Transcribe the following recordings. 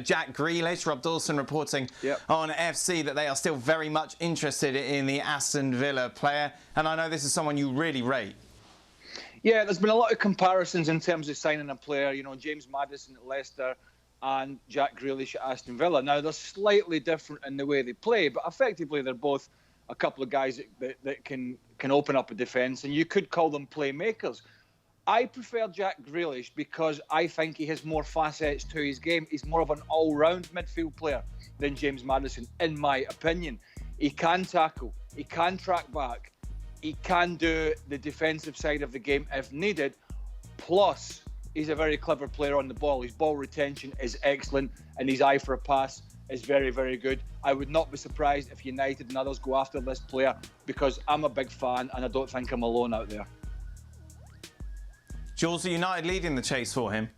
Jack Grealish, Rob Dawson reporting on FC that they are still very much interested in the Aston Villa player. And I know this is someone you really rate. Yeah, there's been a lot of comparisons in terms of signing a player. You know, James Maddison at Leicester and Jack Grealish at Aston Villa. Now, they're slightly different in the way they play, but effectively they're both a couple of guys that can open up a defence, and you could call them playmakers. I prefer Jack Grealish because I think he has more facets to his game. He's more of an all-round midfield player than James Maddison, in my opinion. He can tackle, he can track back, he can do the defensive side of the game if needed. Plus, he's a very clever player on the ball. His ball retention is excellent, and his eye for a pass is very, very good. I would not be surprised if United and others go after this player because I'm a big fan and I don't think I'm alone out there. Jules, are United leading the chase for him?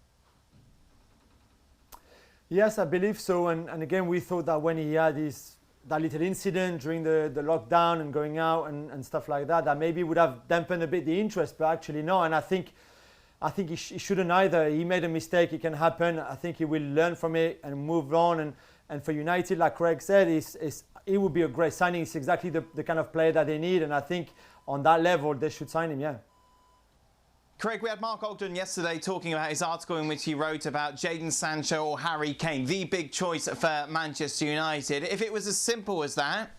Yes, I believe so. And again, we thought that when he had that little incident during the lockdown and going out and stuff like that, that maybe would have dampened a bit the interest, but actually no. And I think he shouldn't either. He made a mistake. It can happen. I think he will learn from it and move on. And for United, like Craig said, it would be a great signing. It's exactly the kind of player that they need. And I think on that level, they should sign him, yeah. Craig, we had Mark Ogden yesterday talking about his article in which he wrote about Jadon Sancho or Harry Kane, the big choice for Manchester United. If it was as simple as that,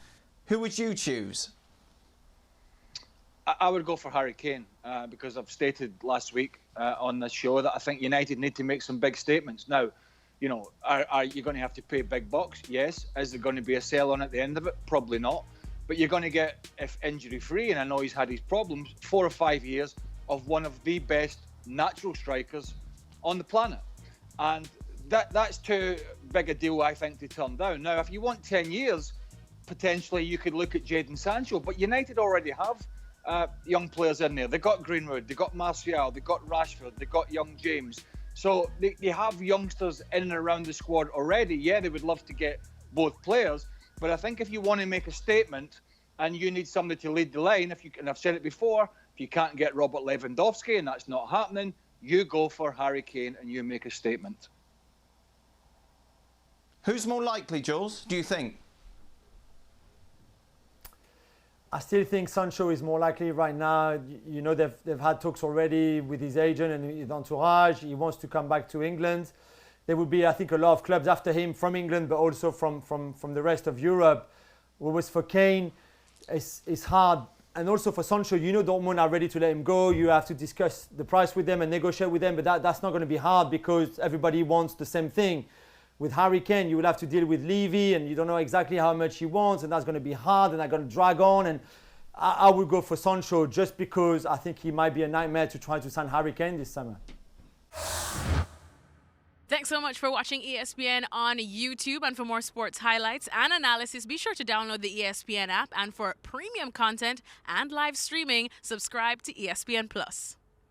who would you choose? I would go for Harry Kane because I've stated last week on this show that I think United need to make some big statements. Now, you know, are you going to have to pay big bucks? Yes. Is there going to be a sell on at the end of it? Probably not. But you're going to get, if injury-free, and I know he's had his problems, 4 or 5 years of one of the best natural strikers on the planet. And that's too big a deal, I think, to turn down. Now, if you want 10 years, potentially you could look at Jadon Sancho, but United already have young players in there. They've got Greenwood, they've got Martial, they've got Rashford, they've got young James. So they have youngsters in and around the squad already. Yeah, they would love to get both players, but I think if you want to make a statement and you need somebody to lead the line, and I've said it before, if you can't get Robert Lewandowski and that's not happening, you go for Harry Kane and you make a statement. Who's more likely, Jules, do you think? I still think Sancho is more likely right now. You know, they've had talks already with his agent and his entourage. He wants to come back to England. There would be, I think, a lot of clubs after him from England, but also from the rest of Europe. Whereas for Kane, it's hard. And also for Sancho, you know, Dortmund are ready to let him go. You have to discuss the price with them and negotiate with them, but that's not going to be hard because everybody wants the same thing. With Harry Kane, you will have to deal with Levy and you don't know exactly how much he wants, and that's going to be hard and that's going to drag on. And I would go for Sancho just because I think he might be a nightmare to try to sign Harry Kane this summer. Thanks so much for watching ESPN on YouTube. And for more sports highlights and analysis, be sure to download the ESPN app. And for premium content and live streaming, subscribe to ESPN Plus.